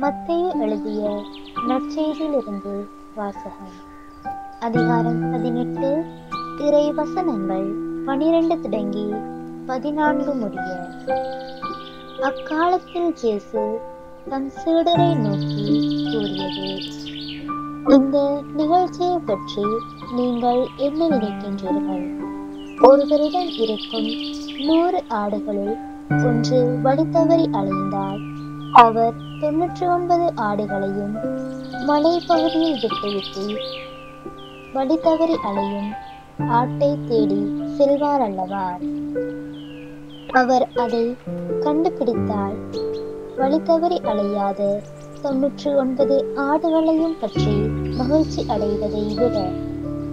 மத்தேயு எழுதிய நற்செய்தியிலிருந்து வாசகம். அதிகாரம் 18, இறை வசனங்கள் 12 தொடங்கி 14 முடிய. அக்காலத்தில் இயேசு தம் சீடரை நோக்கி கூறியது: இந்த நிகழ்ச்சியை பற்றி நீங்கள் என்ன நினைக்கின்றீர்கள்? ஒருவரிடம் இருக்கும் 100 ஆடுகளில் ஒன்று வழி தவறி அலைந்தால் அவர் 99 ஆடுகளையும் மலைப்பகுதியில் விட்டுவிட்டு வழி தவறி அலையும் ஆட்டை தேடி செல்வார் அல்லவா? அவர் அதை கண்டுபிடித்தால் வழி தவறி அலையாத 99 ஆடுகளையும் பற்றி மகிழ்ச்சி அடைவதை விட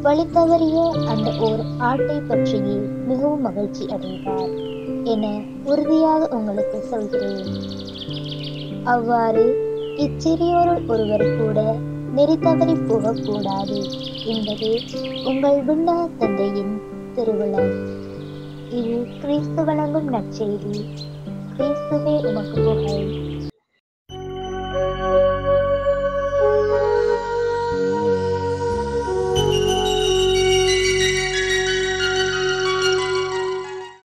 வழி தவறிய அந்த ஓர் ஆட்டை பற்றியே மிகவும் மகிழ்ச்சி அடைவார் என உறுதியாக உங்களுக்கு சொல்கிறேன். அவ்வாறு இச்சிறியோருள் ஒருவர் கூட நெறி தவறி போகக்கூடாது என்பது உங்கள் விண்ணக தந்தையின் திருவுளம். இது கிறிஸ்து வழங்கும் நற்செய்தி. கிறிஸ்துவே உமக்கு புகழ்.